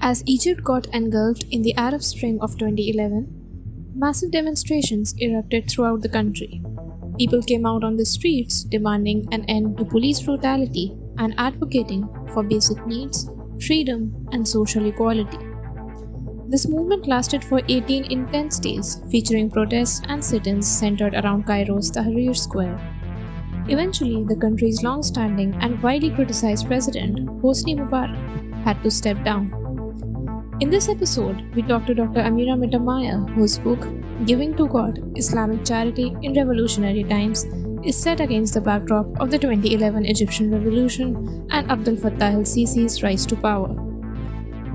As Egypt got engulfed in the Arab Spring of 2011, massive demonstrations erupted throughout the country. People came out on the streets demanding an end to police brutality and advocating for basic needs, freedom, and social equality. This movement lasted for 18 intense days, featuring protests and sit-ins centered around Cairo's Tahrir Square. Eventually, the country's long-standing and widely criticized president, Hosni Mubarak, had to step down. In this episode, we talk to Dr. Amira Mittermaier, whose book, Giving to God, Islamic Charity in Revolutionary Times, is set against the backdrop of the 2011 Egyptian Revolution and al-Fattah al-Sisi's rise to power.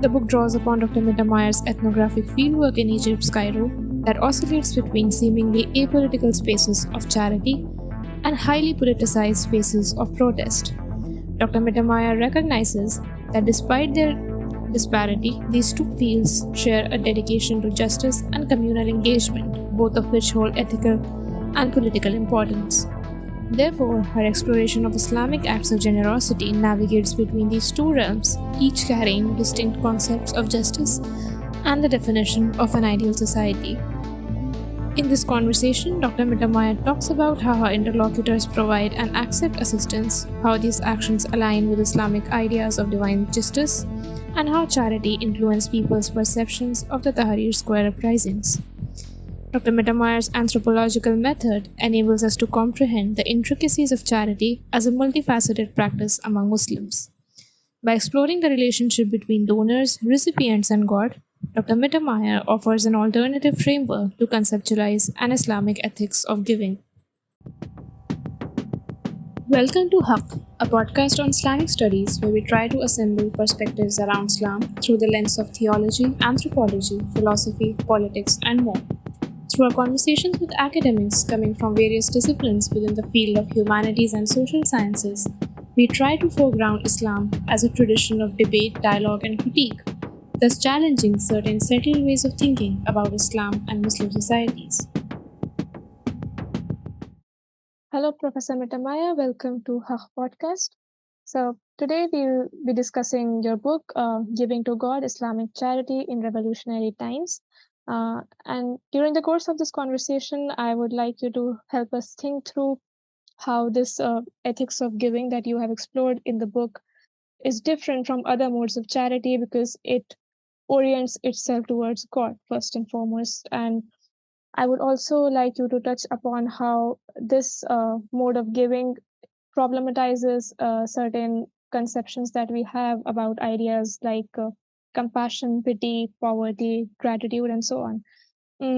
The book draws upon Dr. Mittermaier's ethnographic fieldwork in Egypt's Cairo that oscillates between seemingly apolitical spaces of charity and highly politicized spaces of protest. Dr. Mittermaier recognizes that despite their disparity, these two fields share a dedication to justice and communal engagement, both of which hold ethical and political importance. Therefore, her exploration of Islamic acts of generosity navigates between these two realms, each carrying distinct concepts of justice and the definition of an ideal society. In this conversation, Dr. Mittermaier talks about how her interlocutors provide and accept assistance, how these actions align with Islamic ideas of divine justice, and how charity influenced people's perceptions of the Tahrir Square uprisings. Dr. Mittermaier's anthropological method enables us to comprehend the intricacies of charity as a multifaceted practice among Muslims. By exploring the relationship between donors, recipients, and God, Dr. Mittermaier offers an alternative framework to conceptualize an Islamic ethics of giving. Welcome to Haqq, a podcast on Islamic studies where we try to assemble perspectives around Islam through the lens of theology, anthropology, philosophy, politics, and more. Through our conversations with academics coming from various disciplines within the field of humanities and social sciences, we try to foreground Islam as a tradition of debate, dialogue, and critique, thus challenging certain settled ways of thinking about Islam and Muslim societies. Hello, Professor Mittermaier. Welcome to Haqq podcast. So today we'll be discussing your book, Giving to God, Islamic Charity in Revolutionary Times. And during the course of this conversation, I would like you to help us think through how this ethics of giving that you have explored in the book is different from other modes of charity because it orients itself towards God first and foremost. And I would also like you to touch upon how this mode of giving problematizes certain conceptions that we have about ideas like compassion, pity, poverty, gratitude, and so on.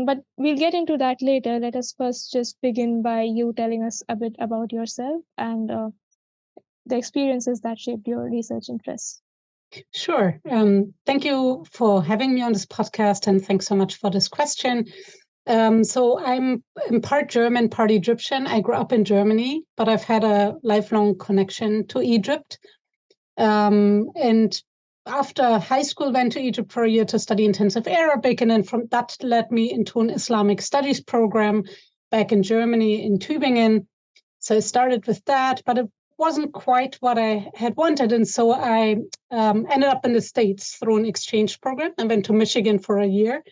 But we'll get into that later. Let us first just begin by you telling us a bit about yourself and the experiences that shaped your research interests. Sure. Thank you for having me on this podcast, and thanks so much for this question. So I'm part German, part Egyptian. I grew up in Germany, but I've had a lifelong connection to Egypt. And after high school, went to Egypt for a year to study intensive Arabic, and then from that led me into an Islamic studies program back in Germany in Tübingen. So I started with that, but it wasn't quite what I had wanted, and so I ended up in the States through an exchange program. I went to Michigan for a year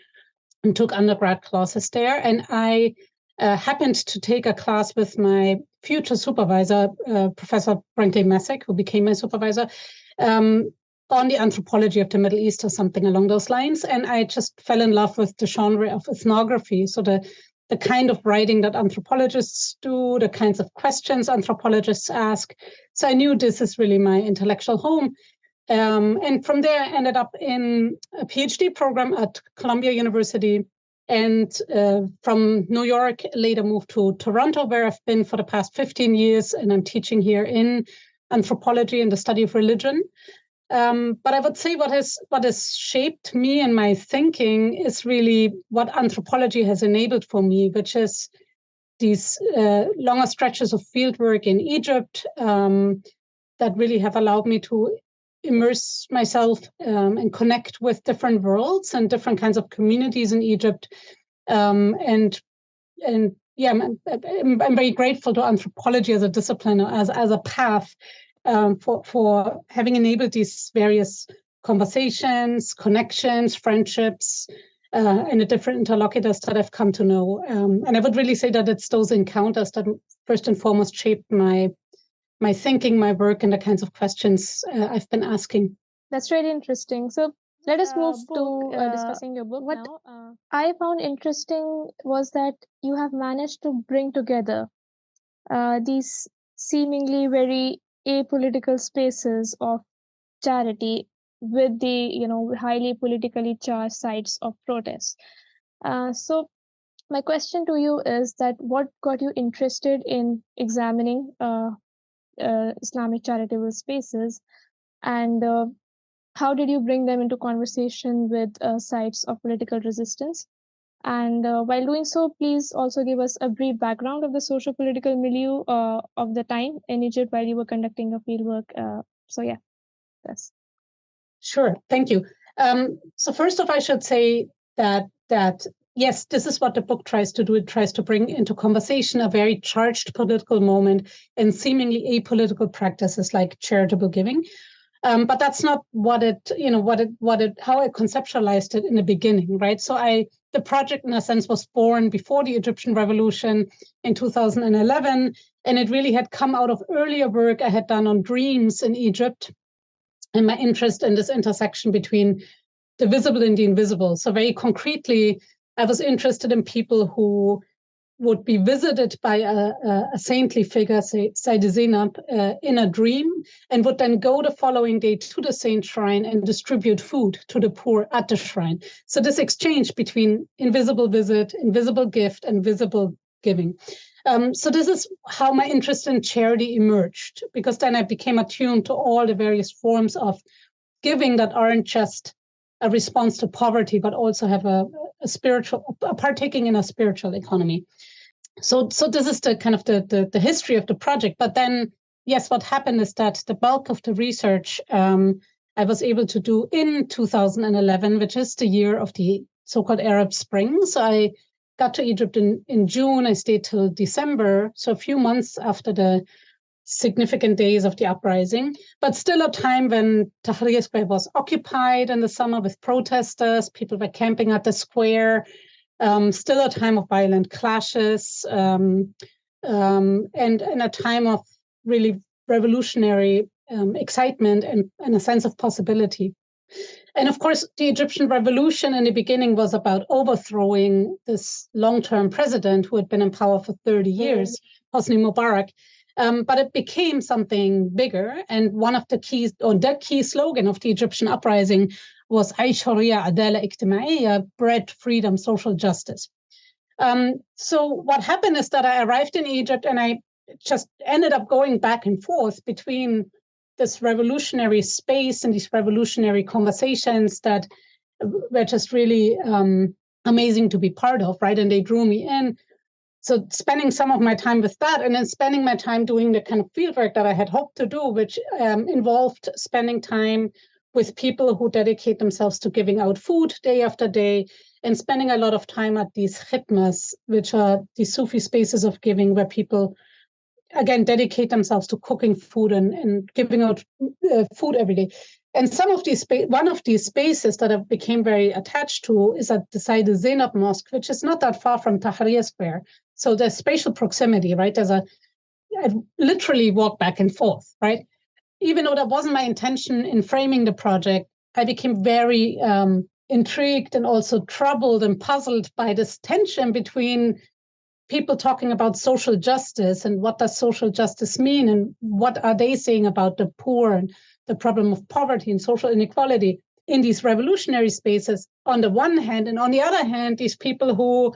and took undergrad classes there, and I happened to take a class with my future supervisor, Professor Brinkley Messick, who became my supervisor, on the anthropology of the Middle East or something along those lines. And I just fell in love with the genre of ethnography. So the kind of writing that anthropologists do, the kinds of questions anthropologists ask. So I knew this is really my intellectual home. And from there, I ended up in a PhD program at Columbia University. And from New York, later moved to Toronto, where I've been for the past 15 years. And I'm teaching here in anthropology and the study of religion. But I would say what has shaped me and my thinking is really what anthropology has enabled for me, which is these longer stretches of fieldwork in Egypt that really have allowed me to immerse myself and connect with different worlds and different kinds of communities in Egypt. And yeah, I'm very grateful to anthropology as a discipline, as a path for having enabled these various conversations, connections, friendships, and the different interlocutors that I've come to know. And I would really say that it's those encounters that first and foremost shaped my thinking, my work, and the kinds of questions I've been asking. That's really interesting. So let us move to discussing your book now. I found interesting was that you have managed to bring together these seemingly very apolitical spaces of charity with the highly politically charged sides of protest. So my question to you is that what got you interested in examining Islamic charitable spaces, and how did you bring them into conversation with sites of political resistance? And while doing so, please also give us a brief background of the socio-political milieu of the time in Egypt while you were conducting your fieldwork. So yeah, that's. Sure, thank you. So first off, I should say that yes, this is what the book tries to do. It tries to bring into conversation a very charged political moment and seemingly apolitical practices like charitable giving. But that's not what how I conceptualized it in the beginning, right? So the project, in a sense, was born before the Egyptian Revolution in 2011, and it really had come out of earlier work I had done on dreams in Egypt and my interest in this intersection between the visible and the invisible. So very concretely, I was interested in people who would be visited by a saintly figure, say Sayyid Zainab, in a dream, and would then go the following day to the saint shrine and distribute food to the poor at the shrine. So this exchange between invisible visit, invisible gift, and visible giving. So this is how my interest in charity emerged, because then I became attuned to all the various forms of giving that aren't just a response to poverty, but also have a partaking in a spiritual economy. So this is the kind of the history of the project. But then, yes, what happened is that the bulk of the research I was able to do in 2011, which is the year of the so-called Arab Spring. So I got to Egypt in June. I stayed till December, so a few months after the significant days of the uprising, but still a time when Tahrir Square was occupied in the summer with protesters. People were camping at the square. Still a time of violent clashes, and a time of really revolutionary excitement and a sense of possibility. And of course, the Egyptian Revolution in the beginning was about overthrowing this long-term president who had been in power for 30 years, Hosni Mubarak. But it became something bigger. And one of the keys, or the key slogan of the Egyptian uprising was Aish Hurriya Adala Ijtimaiya, bread, freedom, social justice. So what happened is that I arrived in Egypt and I just ended up going back and forth between this revolutionary space and these revolutionary conversations that were just really amazing to be part of, right? And they drew me in. So spending some of my time with that, and then spending my time doing the kind of fieldwork that I had hoped to do, which involved spending time with people who dedicate themselves to giving out food day after day, and spending a lot of time at these khidmas, which are these Sufi spaces of giving where people, again, dedicate themselves to cooking food and giving out food every day. And one of these spaces that I became very attached to is at the Sayyid Zainab Mosque, which is not that far from Tahrir Square. So there's spatial proximity, right? I literally walk back and forth, right? Even though that wasn't my intention in framing the project, I became very intrigued and also troubled and puzzled by this tension between people talking about social justice and what does social justice mean and what are they saying about the poor and the problem of poverty and social inequality in these revolutionary spaces on the one hand, and on the other hand, these people who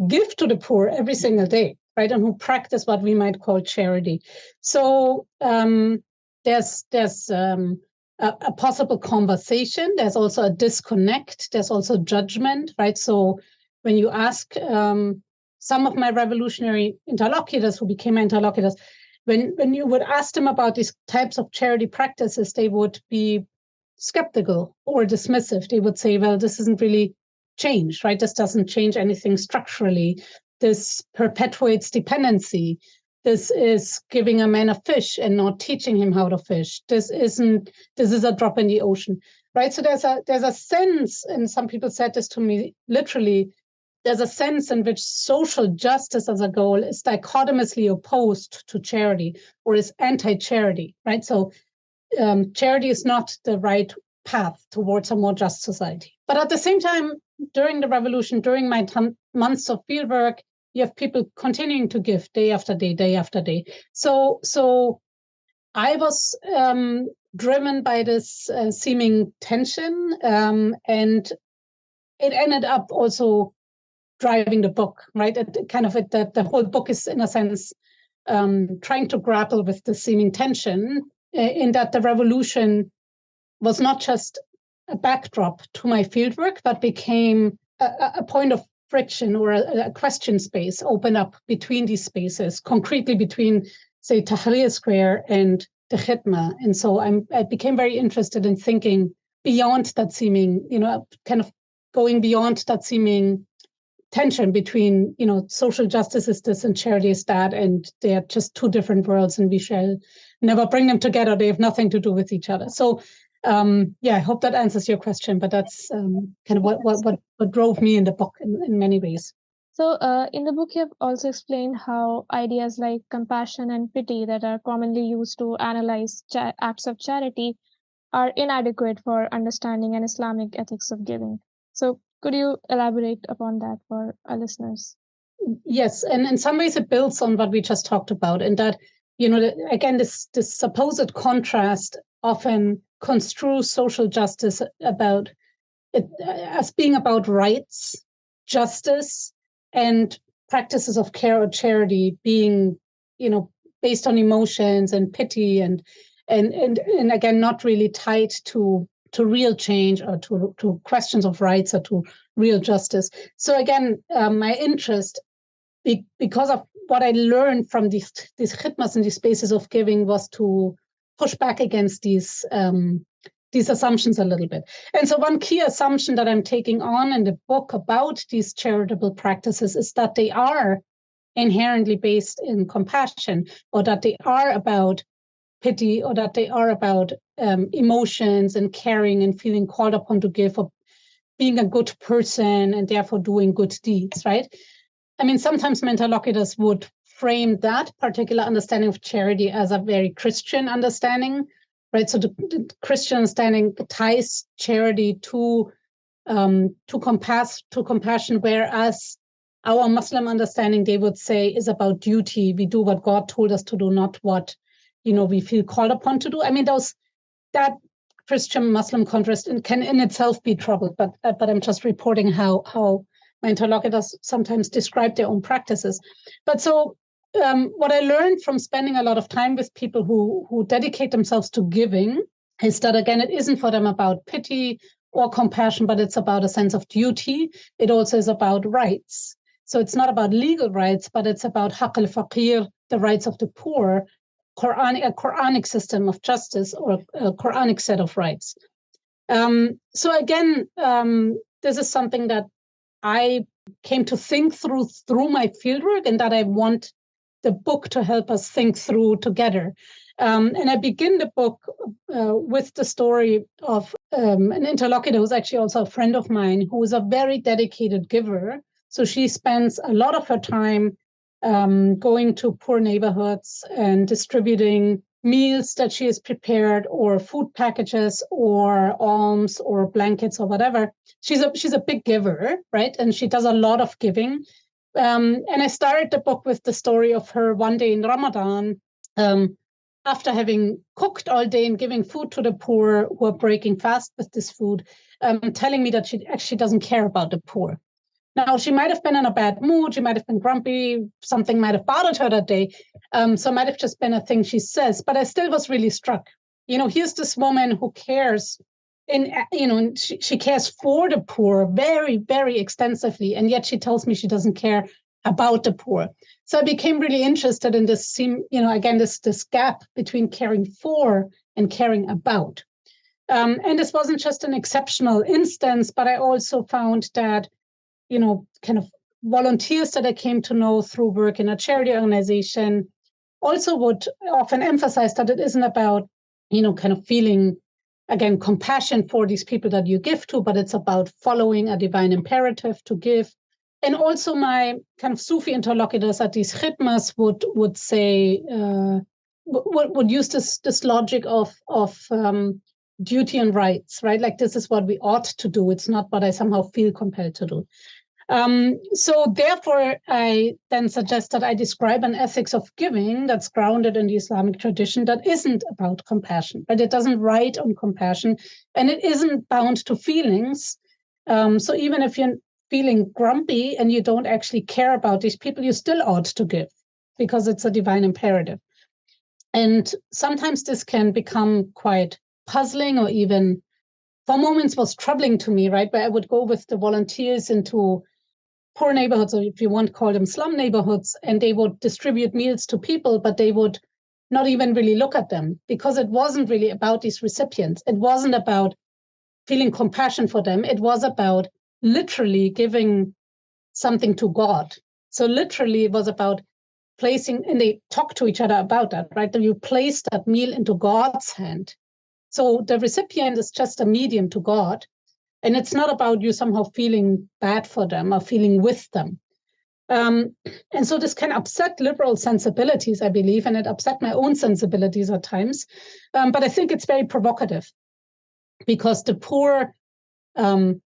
give to the poor every single day, right, and who practice what we might call charity. So there's a possible conversation. There's also a disconnect. There's also judgment, right? So when you ask some of my revolutionary interlocutors who became my interlocutors, when you would ask them about these types of charity practices, they would be skeptical or dismissive. They would say, well, this isn't really change, right? This doesn't change anything structurally. This perpetuates dependency. This is giving a man a fish and not teaching him how to fish. This is a drop in the ocean. right? So there's a sense, and some people said this to me literally, there's a sense in which social justice as a goal is dichotomously opposed to charity or is anti-charity, right? So charity is not the right path towards a more just society. But at the same time, during the revolution, during my months of fieldwork, you have people continuing to give day after day, day after day. So I was driven by this seeming tension, and it ended up also driving the book, right? The whole book is, in a sense, trying to grapple with the seeming tension in that the revolution was not just a backdrop to my fieldwork, but became a point of friction or a question space open up between these spaces, concretely between, say, Tahrir Square and the Khidma. And so I became very interested in thinking beyond that seeming, kind of going beyond that seeming tension between, social justice is this and charity is that, and they are just two different worlds, and we shall never bring them together. They have nothing to do with each other. So, I hope that answers your question. But that's kind of what drove me in the book in many ways. So, in the book, you have also explained how ideas like compassion and pity that are commonly used to analyze acts of charity are inadequate for understanding an Islamic ethics of giving. So, could you elaborate upon that for our listeners? Yes, and in some ways it builds on what we just talked about, and that, again, this supposed contrast often construes social justice about it as being about rights, justice, and practices of care or charity being, based on emotions and pity and again, not really tied to real change or to questions of rights or to real justice. So again, my interest, because of what I learned from these khidmas and these spaces of giving, was to push back against these assumptions a little bit. And so one key assumption that I'm taking on in the book about these charitable practices is that they are inherently based in compassion, or that they are about pity, or that they are about emotions and caring and feeling called upon to give, or being a good person and therefore doing good deeds, right? I mean, sometimes interlocutors would frame that particular understanding of charity as a very Christian understanding, right? So the Christian understanding ties charity to compassion, whereas our Muslim understanding, they would say, is about duty. We do what God told us to do, not what we feel called upon to do. I mean, that Christian-Muslim contrast can in itself be troubled, but I'm just reporting how my interlocutors sometimes describe their own practices. But so what I learned from spending a lot of time with people who dedicate themselves to giving is that, again, it isn't for them about pity or compassion, but it's about a sense of duty. It also is about rights. So it's not about legal rights, but it's about Haqq al-Faqir, the rights of the poor, a Quranic system of justice, or a Quranic set of rights. So again, this is something that I came to think through my fieldwork, and that I want the book to help us think through together. And I begin the book with the story of an interlocutor who's actually also a friend of mine, who is a very dedicated giver. So she spends a lot of her time going to poor neighborhoods and distributing meals that she has prepared, or food packages, or alms, or blankets, or whatever. She's a big giver, right? And she does a lot of giving. And I started the book with the story of her one day in Ramadan, after having cooked all day and giving food to the poor who are breaking fast with this food, telling me that she actually doesn't care about the poor. Now, she might have been in a bad mood. She might have been grumpy. Something might have bothered her that day. So it might have just been a thing she says. But I still was really struck. Here's this woman who cares, she cares for the poor very, very extensively. And yet she tells me she doesn't care about the poor. So I became really interested in this, this gap between caring for and caring about. And this wasn't just an exceptional instance, but I also found that kind of volunteers that I came to know through work in a charity organization also would often emphasize that it isn't about, kind of feeling again, compassion for these people that you give to, but it's about following a divine imperative to give. And also my kind of Sufi interlocutors at these khidmas would say, would use this logic of duty and rights, right? Like, this is what we ought to do. It's not what I somehow feel compelled to do. So therefore, I then suggest that I describe an ethics of giving that's grounded in the Islamic tradition that isn't about compassion, but it doesn't write on compassion, and it isn't bound to feelings. So even if you're feeling grumpy and you don't actually care about these people, you still ought to give because it's a divine imperative. And sometimes this can become quite puzzling, or even for moments was troubling to me, right? Where I would go with the volunteers into poor neighborhoods, or if you want to call them slum neighborhoods, and they would distribute meals to people, but they would not even really look at them, because it wasn't really about these recipients. It wasn't about feeling compassion for them. It was about literally giving something to God. So literally it was about placing, and they talk to each other about that, right? That you place that meal into God's hand. So the recipient is just a medium to God. And it's not about you somehow feeling bad for them or feeling with them. And so this can upset liberal sensibilities, I believe, and it upset my own sensibilities at times. But I think it's very provocative, because the poor, in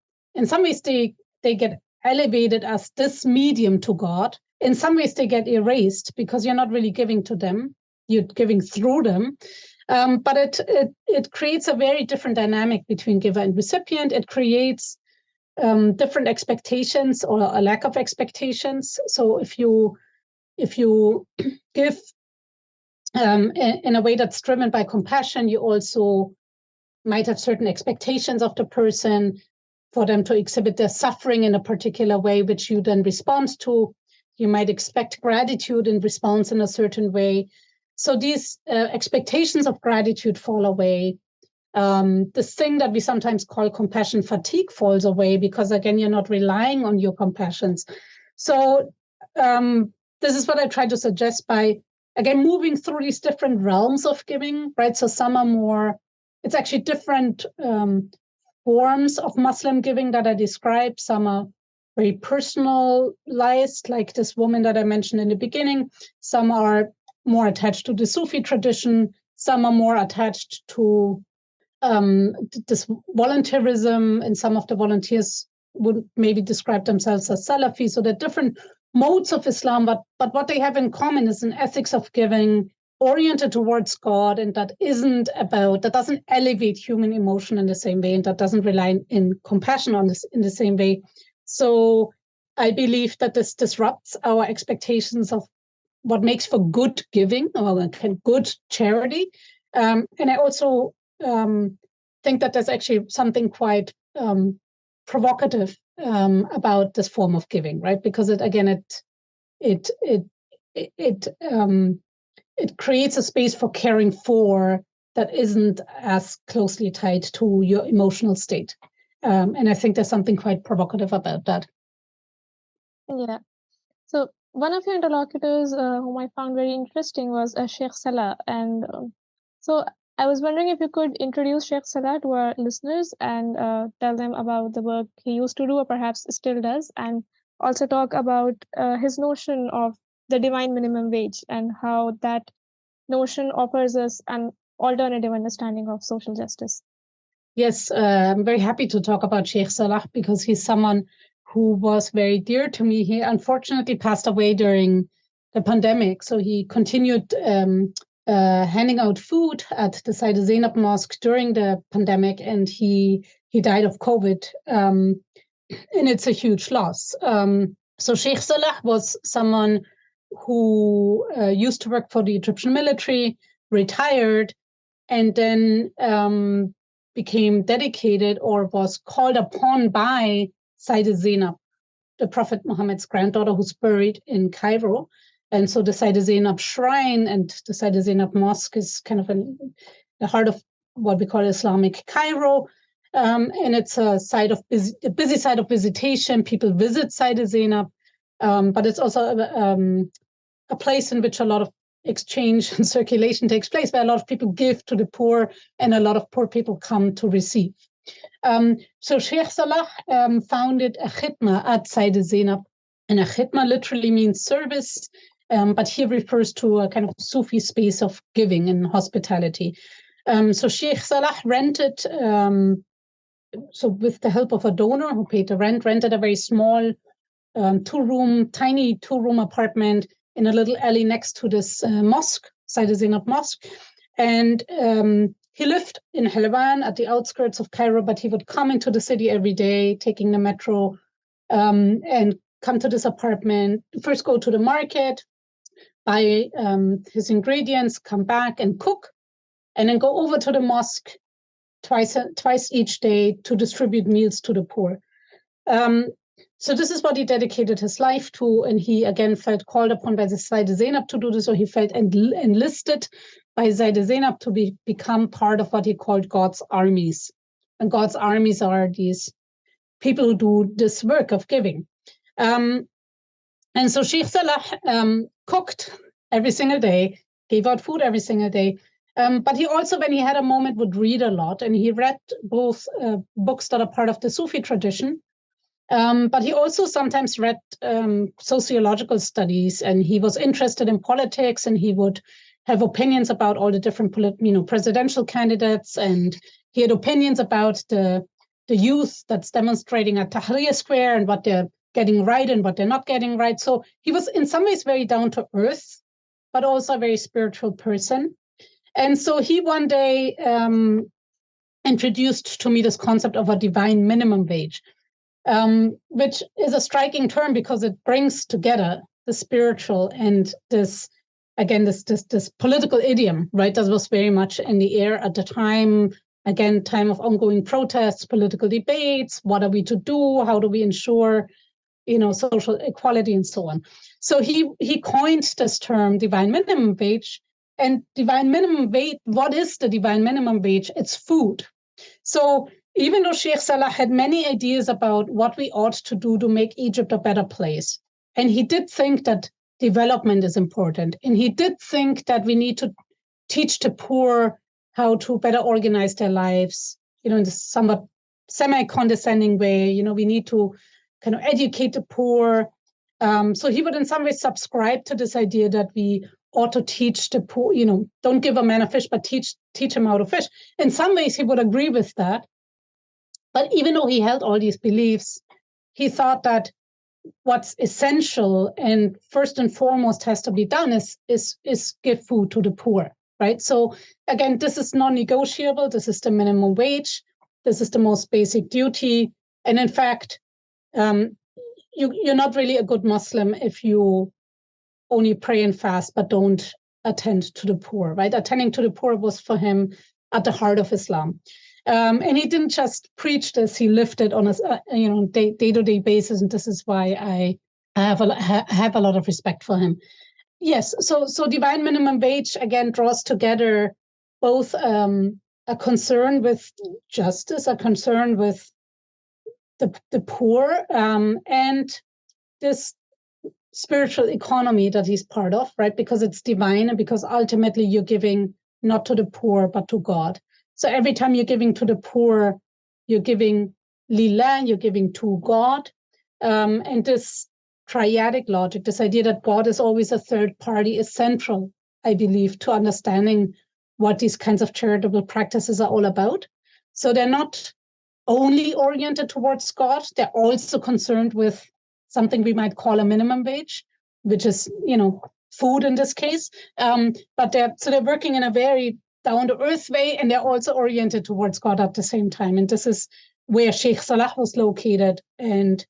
some ways, they get elevated as this medium to God. In some ways, they get erased because you're not really giving to them. You're giving through them. But it creates a very different dynamic between giver and recipient. It creates different expectations or a lack of expectations. So if you give in a way that's driven by compassion, you also might have certain expectations of the person for them to exhibit their suffering in a particular way, which you then respond to. You might expect gratitude in response in a certain way. So these expectations of gratitude fall away. This thing that we sometimes call compassion fatigue falls away, because, again, you're not relying on your compassions. So this is what I try to suggest by, again, moving through these different realms of giving, right? So some are more, it's actually different forms of Muslim giving that I describe. Some are very personalized, like this woman that I mentioned in the beginning. Some are more attached to the Sufi tradition. Some are more attached to this volunteerism, and some of the volunteers would maybe describe themselves as Salafi. So they're different modes of Islam, but what they have in common is an ethics of giving oriented towards God, and that doesn't elevate human emotion in the same way, and that doesn't rely in compassion on this in the same way. So I believe that this disrupts our expectations of what makes for good giving or good charity. And I also think that there's actually something quite provocative about this form of giving, right? Because it creates a space for caring for that isn't as closely tied to your emotional state. And I think there's something quite provocative about that. Yeah. So one of your interlocutors, whom I found very interesting, was Sheikh Salah. And so I was wondering if you could introduce Sheikh Salah to our listeners and tell them about the work he used to do, or perhaps still does, and also talk about his notion of the divine minimum wage and how that notion offers us an alternative understanding of social justice. Yes, I'm very happy to talk about Sheikh Salah, because he's someone who was very dear to me. He unfortunately passed away during the pandemic. So he continued handing out food at the Sayyida Zainab Mosque during the pandemic, and he died of COVID. And it's a huge loss. So Sheikh Salah was someone who used to work for the Egyptian military, retired, and then became dedicated, or was called upon by Sayyida Zainab, the Prophet Muhammad's granddaughter, who's buried in Cairo. And so the Sayyida Zainab shrine and the Sayyida Zainab Mosque is kind of the heart of what we call Islamic Cairo. And it's a busy site of visitation. People visit Sayyida Zainab, but it's also a place in which a lot of exchange and circulation takes place, where a lot of people give to the poor and a lot of poor people come to receive. So Sheikh Salah founded a khidma at Sayyida Zainab, and a khidma literally means service, but here refers to a kind of Sufi space of giving and hospitality. So Sheikh Salah rented, so with the help of a donor who paid the rent, rented a very small tiny two-room apartment in a little alley next to this mosque, Sayyida Zainab Mosque. And he lived in Helwan at the outskirts of Cairo, but he would come into the city every day, taking the metro, and come to this apartment, first go to the market, buy his ingredients, come back and cook, and then go over to the mosque twice each day to distribute meals to the poor. So this is what he dedicated his life to, and he again felt called upon by the Sayyida Zainab to do this, so he felt enlisted by Sayyida Zainab to become part of what he called God's armies. And God's armies are these people who do this work of giving. And so Sheikh Salah cooked every single day, gave out food every single day. But he also, when he had a moment, would read a lot. And he read both books that are part of the Sufi tradition, but he also sometimes read sociological studies, and he was interested in politics, and he would have opinions about all the different presidential candidates, and he had opinions about the youth that's demonstrating at Tahrir Square and what they're getting right and what they're not getting right. So he was in some ways very down to earth, but also a very spiritual person. And so he one day introduced to me this concept of a divine minimum wage, which is a striking term because it brings together the spiritual and this political idiom, right? That was very much in the air at the time. Again, time of ongoing protests, political debates. What are we to do? How do we ensure, social equality and so on? So he coined this term, divine minimum wage. And divine minimum wage, what is the divine minimum wage? It's food. So even though Sheikh Salah had many ideas about what we ought to do to make Egypt a better place, and he did think that development is important, and he did think that we need to teach the poor how to better organize their lives, in this somewhat semi-condescending way, we need to kind of educate the poor. So he would in some ways subscribe to this idea that we ought to teach the poor, don't give a man a fish, but teach him how to fish. In some ways, he would agree with that. But even though he held all these beliefs, he thought that what's essential and first and foremost has to be done is give food to the poor, right? So again, this is non-negotiable. This is the minimum wage. This is the most basic duty. And in fact, you're not really a good Muslim if you only pray and fast, but don't attend to the poor, right? Attending to the poor was for him at the heart of Islam. And he didn't just preach this, he lived it on a day-to-day basis. And this is why I have a lot of respect for him. Yes, so divine minimum wage, again, draws together both a concern with justice, a concern with the poor, and this spiritual economy that he's part of, right? Because it's divine and because ultimately you're giving not to the poor, but to God. So every time you're giving to the poor, you're giving lillah, you're giving to God. And this triadic logic, this idea that God is always a third party, is central, I believe, to understanding what these kinds of charitable practices are all about. So they're not only oriented towards God, they're also concerned with something we might call a minimum wage, which is, food in this case. But they're working in a very down-to-earth way, and they're also oriented towards God at the same time. And this is where Sheikh Salah was located, and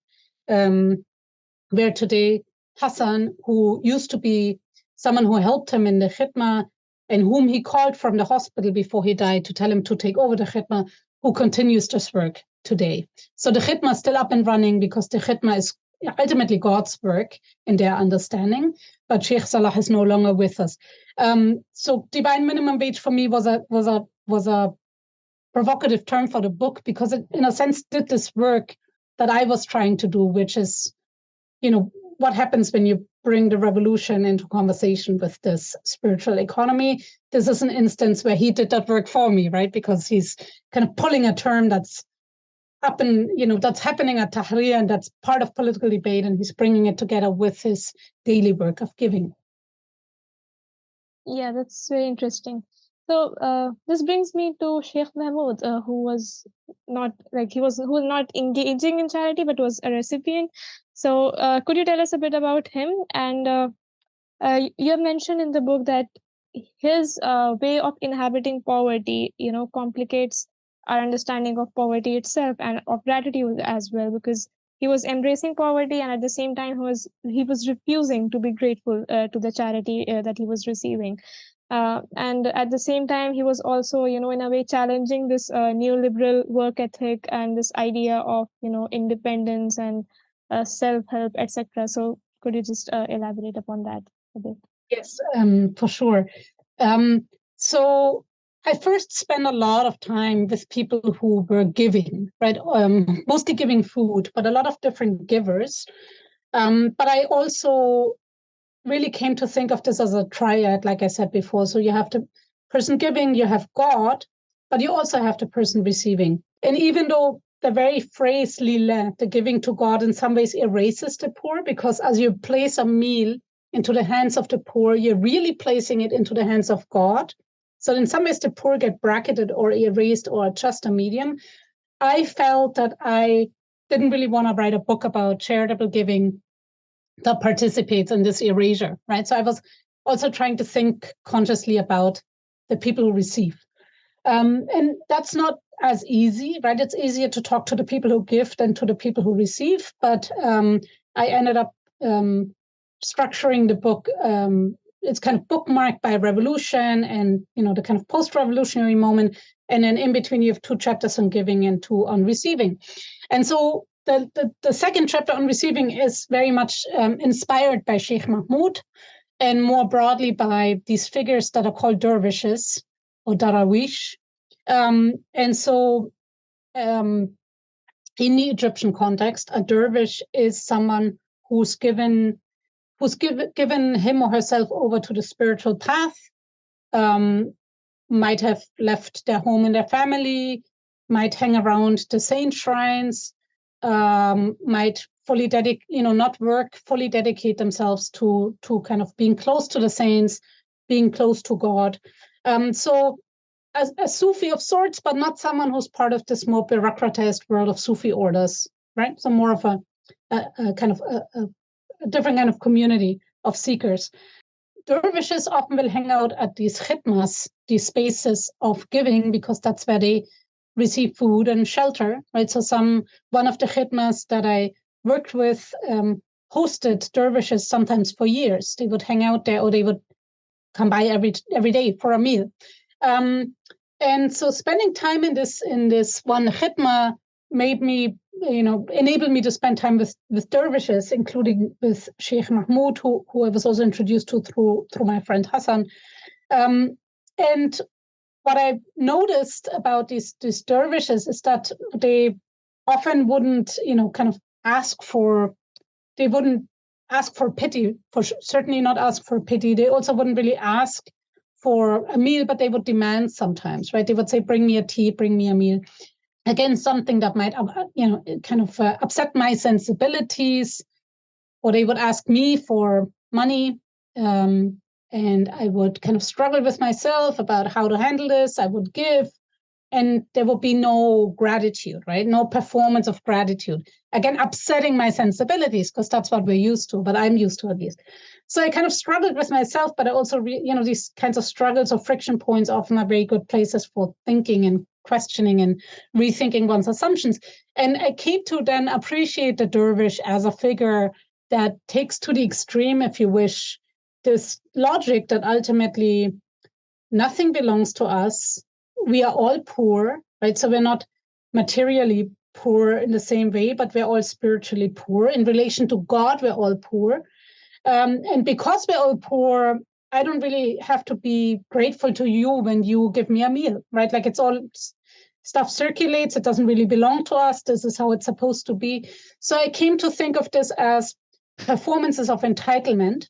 where today Hassan, who used to be someone who helped him in the khidmah and whom he called from the hospital before he died to tell him to take over the khidmah, who continues this work today. So the khidmah is still up and running because the khidmah is ultimately God's work in their understanding, but Sheikh Salah is no longer with us. So divine minimum wage for me was a provocative term for the book, because it, in a sense, did this work that I was trying to do, which is, what happens when you bring the revolution into conversation with this spiritual economy. This is an instance where he did that work for me, right? Because he's kind of pulling a term that's that's happening at Tahrir, and that's part of political debate, and he's bringing it together with his daily work of giving. Yeah, that's very interesting. So this brings me to Sheikh Mahmoud, who was not engaging in charity, but was a recipient. So could you tell us a bit about him? And you have mentioned in the book that his way of inhabiting poverty, complicates our understanding of poverty itself and of gratitude as well, because he was embracing poverty and at the same time he was refusing to be grateful to the charity that he was receiving. And at the same time, he was also, in a way challenging this neoliberal work ethic and this idea of, independence and self-help, etc. So could you just elaborate upon that a bit? Yes, for sure. So I first spent a lot of time with people who were giving, right? Mostly giving food, but a lot of different givers. But I also really came to think of this as a triad, like I said before. So you have the person giving, you have God, but you also have the person receiving. And even though the very phrase lillah, the giving to God, in some ways erases the poor, because as you place a meal into the hands of the poor, you're really placing it into the hands of God. So in some ways, the poor get bracketed or erased or just a medium. I felt that I didn't really want to write a book about charitable giving that participates in this erasure, right? So I was also trying to think consciously about the people who receive. And that's not as easy, right? It's easier to talk to the people who give than to the people who receive. But I ended up structuring the book. It's kind of bookmarked by revolution and, the kind of post-revolutionary moment. And then in between, you have 2 chapters on giving and 2 on receiving. And so the second chapter on receiving is very much inspired by Sheikh Mahmoud and more broadly by these figures that are called dervishes or darawish. And so in the Egyptian context, a dervish is someone who's given him or herself over to the spiritual path, might have left their home and their family, might hang around the saint shrines, might fully fully dedicate themselves to kind of being close to the saints, being close to God. So a Sufi of sorts, but not someone who's part of this more bureaucratized world of Sufi orders, right? So more of a kind of a different kind of community of seekers. Dervishes often will hang out at these khidmas, these spaces of giving, because that's where they receive food and shelter, right? So one of the khidmas that I worked with hosted dervishes sometimes for years. They would hang out there, or they would come by every day for a meal. And so spending time in this one khidma made me, enabled me to spend time with dervishes, including with Sheikh Mahmoud, who I was also introduced to through my friend Hassan. And what I noticed about these dervishes is that they often wouldn't, they wouldn't ask for pity, certainly not ask for pity. They also wouldn't really ask for a meal, but they would demand sometimes, right? They would say, bring me a tea, bring me a meal. Again, something that might, upset my sensibilities, or they would ask me for money. And I would kind of struggle with myself about how to handle this. I would give, and there would be no gratitude, right? No performance of gratitude. Again, upsetting my sensibilities, because that's what we're used to, but I'm used to at least. So I kind of struggled with myself, but I also, these kinds of struggles or friction points often are very good places for thinking and questioning and rethinking one's assumptions. And I came to then appreciate the dervish as a figure that takes to the extreme, if you wish, this logic that ultimately nothing belongs to us. We are all poor, right? So we're not materially poor in the same way, but we're all spiritually poor. In relation to God, we're all poor. And because we're all poor, I don't really have to be grateful to you when you give me a meal, right? Like, it's all stuff circulates. It doesn't really belong to us. This is how it's supposed to be. So I came to think of this as performances of entitlement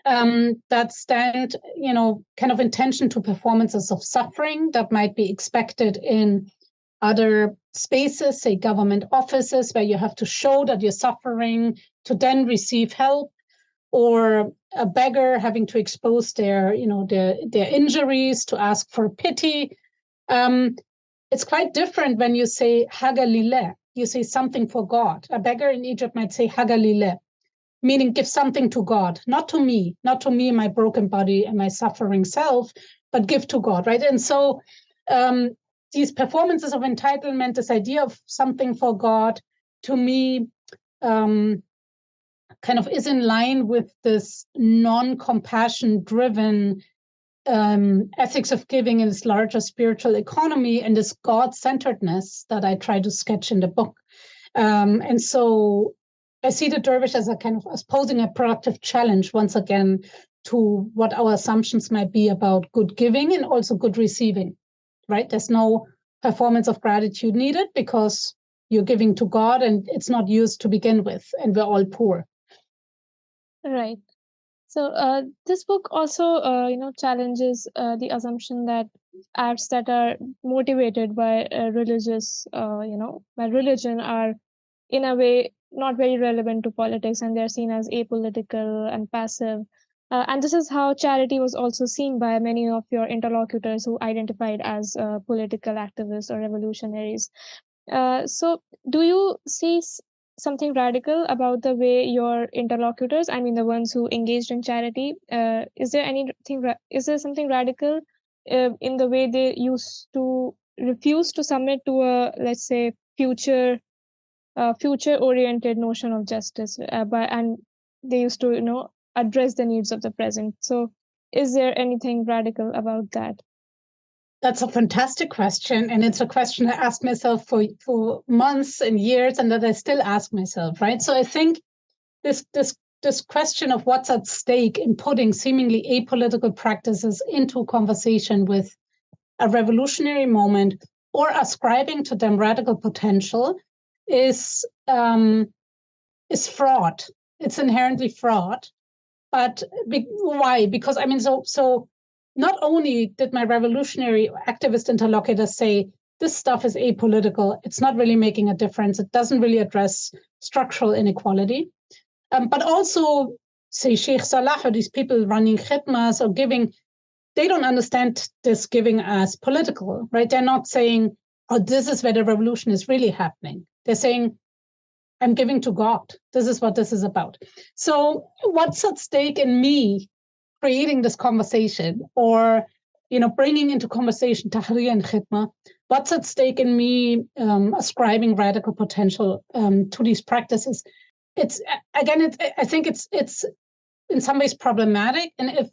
that stand, kind of in tension to performances of suffering that might be expected in other spaces, say government offices, where you have to show that you're suffering to then receive help, or a beggar having to expose their injuries to ask for pity. It's quite different when you say Haga lillah, you say something for God. A beggar in Egypt might say Haga lillah, meaning give something to God, not to me, my broken body and my suffering self, but give to God, right? And so these performances of entitlement, this idea of something for God, to me, kind of is in line with this non-compassion-driven ethics of giving in this larger spiritual economy and this God-centeredness that I try to sketch in the book. And so I see the dervish as as posing a productive challenge once again to what our assumptions might be about good giving and also good receiving, right? There's no performance of gratitude needed because you're giving to God and it's not used to begin with, and we're all poor. Right. So this book also, challenges the assumption that acts that are motivated by by religion are in a way not very relevant to politics, and they're seen as apolitical and passive. And this is how charity was also seen by many of your interlocutors who identified as political activists or revolutionaries. So do you see something radical about the way your interlocutors, I mean the ones who engaged in charity, is there something radical in the way they used to refuse to submit to a, let's say, future oriented notion of justice, and they used to address the needs of the present? So is there anything radical about that? That's a fantastic question. And it's a question I asked myself for months and years, and that I still ask myself, right? So I think this question of what's at stake in putting seemingly apolitical practices into conversation with a revolutionary moment or ascribing to them radical potential is fraught. It's inherently fraught. But why? Because so not only did my revolutionary activist interlocutors say, this stuff is apolitical, it's not really making a difference, it doesn't really address structural inequality, but also, say, Sheikh Salah or these people running khidmas or giving, they don't understand this giving as political, right? They're not saying, oh, this is where the revolution is really happening. They're saying, I'm giving to God. This is what this is about. So what's at stake in me creating this conversation, or bringing into conversation Tahrir and Khidma? What's at stake in me ascribing radical potential to these practices? I think it's in some ways problematic, and if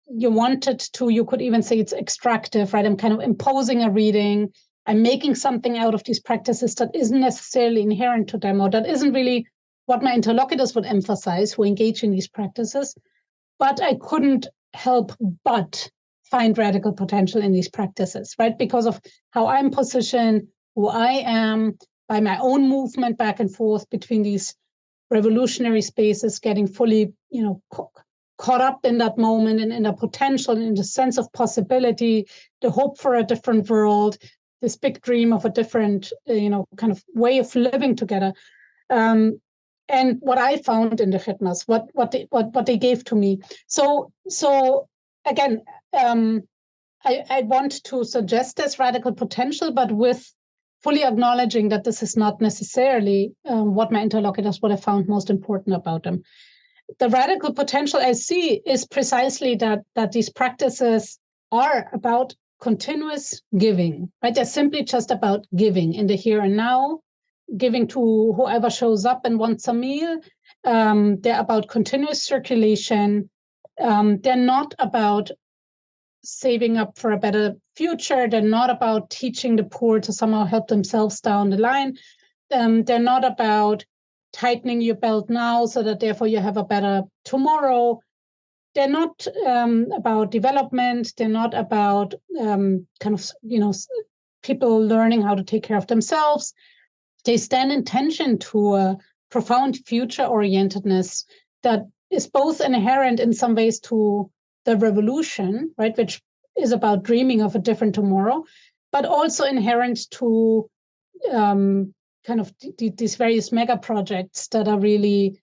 you wanted to, you could even say it's extractive, right? I'm kind of imposing a reading. I'm making something out of these practices that isn't necessarily inherent to them, or that isn't really what my interlocutors would emphasize who engage in these practices. But I couldn't help but find radical potential in these practices, right? Because of how I'm positioned, who I am, by my own movement back and forth between these revolutionary spaces, getting fully, caught up in that moment and in the potential, in the sense of possibility, the hope for a different world, this big dream of a different, kind of way of living together. And what I found in the khidmas, what they gave to me. So again, I want to suggest this radical potential, but with fully acknowledging that this is not necessarily what my interlocutors would have found most important about them. The radical potential I see is precisely that these practices are about continuous giving, right? They're simply just about giving in the here and now, giving to whoever shows up and wants a meal. They're about continuous circulation. They're not about saving up for a better future. They're not about teaching the poor to somehow help themselves down the line. They're not about tightening your belt now so that therefore you have a better tomorrow. They're not about development. They're not about people learning how to take care of themselves. They stand in tension to a profound future-orientedness that is both inherent in some ways to the revolution, right, which is about dreaming of a different tomorrow, but also inherent to kind of these various mega projects that are really,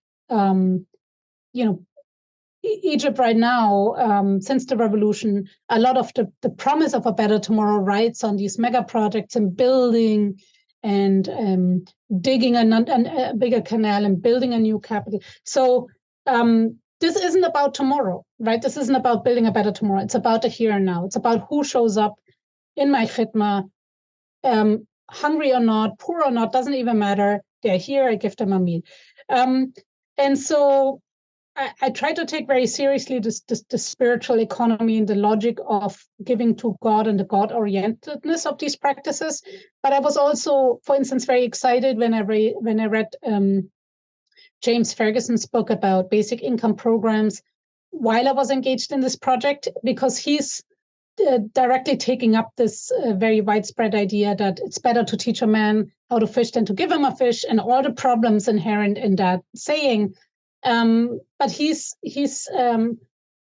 Egypt right now, since the revolution, a lot of the promise of a better tomorrow rides on these mega projects and building and digging a bigger canal and building a new capital. So this isn't about tomorrow, right? This isn't about building a better tomorrow. It's about the here and now. It's about who shows up in my khidma, hungry or not, poor or not, doesn't even matter. They're here, I give them a meal. And so I try to take very seriously the spiritual economy and the logic of giving to God and the God-orientedness of these practices. But I was also, for instance, very excited when I read James Ferguson's book about basic income programs while I was engaged in this project, because he's directly taking up this very widespread idea that it's better to teach a man how to fish than to give him a fish, and all the problems inherent in that saying. But he's kind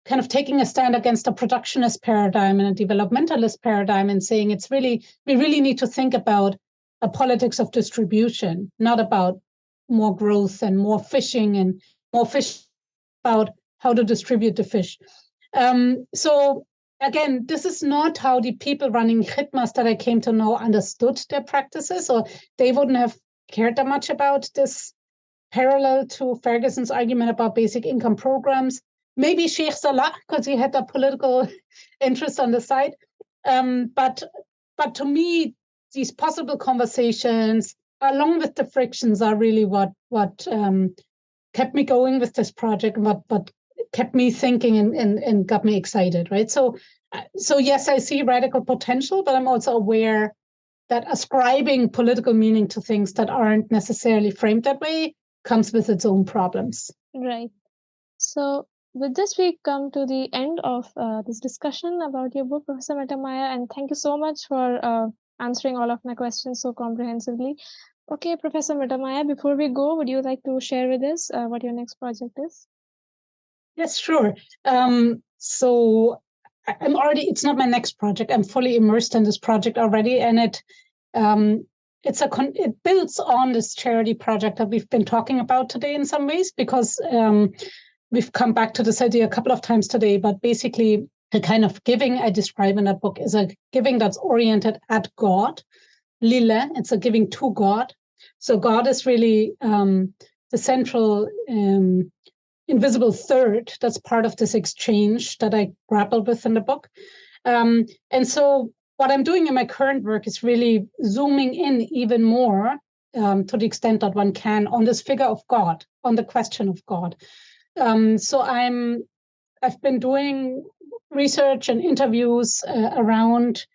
of taking a stand against a productionist paradigm and a developmentalist paradigm and saying we really need to think about a politics of distribution, not about more growth and more fishing and more fish, about how to distribute the fish. So again, this is not how the people running khidmas that I came to know understood their practices, or they wouldn't have cared that much about this parallel to Ferguson's argument about basic income programs. Maybe Sheikh Salah, because he had a political interest on the side. But to me, these possible conversations, along with the frictions, are really what kept me going with this project, and what kept me thinking and got me excited, right? So yes, I see radical potential, but I'm also aware that ascribing political meaning to things that aren't necessarily framed that way comes with its own problems. Right. So with this, we come to the end of this discussion about your book, Professor Mittermaier, and thank you so much for answering all of my questions so comprehensively. Okay, Professor Mittermaier, before we go, would you like to share with us what your next project is? Yes, sure. So I'm already, it's not my next project. I'm fully immersed in this project already, and it builds on this charity project that we've been talking about today in some ways, because we've come back to this idea a couple of times today. But basically, the kind of giving I describe in that book is a giving that's oriented at God. Lillah, it's a giving to God. So God is really the central invisible third that's part of this exchange that I grappled with in the book. And so what I'm doing in my current work is really zooming in even more to the extent that one can on this figure of God, on the question of God. So I've been doing research and interviews around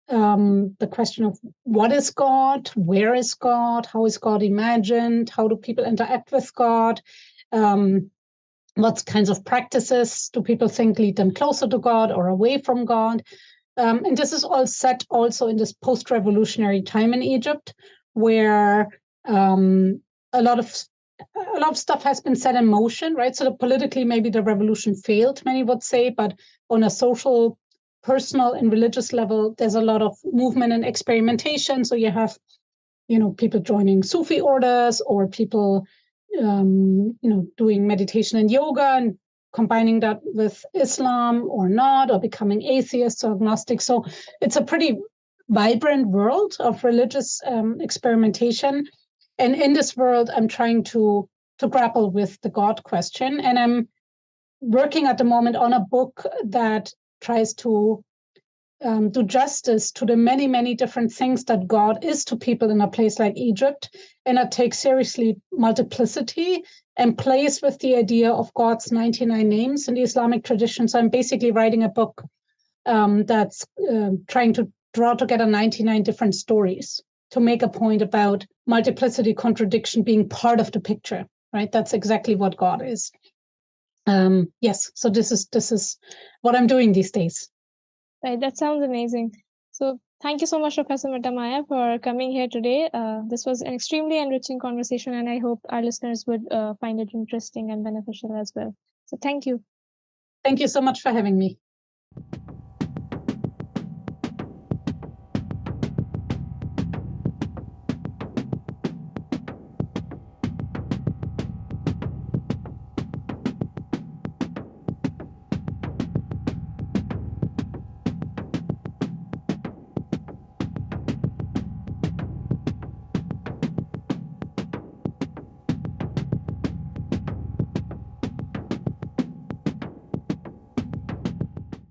the question of what is God, where is God, how is God imagined, how do people interact with God, what kinds of practices do people think lead them closer to God or away from God. And this is all set also in this post-revolutionary time in Egypt, where a lot of stuff has been set in motion, right? So politically, maybe the revolution failed, many would say, but on a social, personal, and religious level, there's a lot of movement and experimentation. So you have, people joining Sufi orders, or people, doing meditation and yoga and combining that with Islam or not, or becoming atheists or agnostic. So it's a pretty vibrant world of religious experimentation. And in this world, I'm trying to grapple with the God question. And I'm working at the moment on a book that tries to do justice to the many, many different things that God is to people in a place like Egypt, and that takes seriously multiplicity and plays with the idea of God's 99 names in the Islamic tradition. So I'm basically writing a book that's trying to draw together 99 different stories to make a point about multiplicity, contradiction being part of the picture, right? That's exactly what God is. Yes, so this is what I'm doing these days. Right, that sounds amazing. So thank you so much, Professor Mittermaier, for coming here today. This was an extremely enriching conversation, and I hope our listeners would find it interesting and beneficial as well. So thank you. Thank you so much for having me.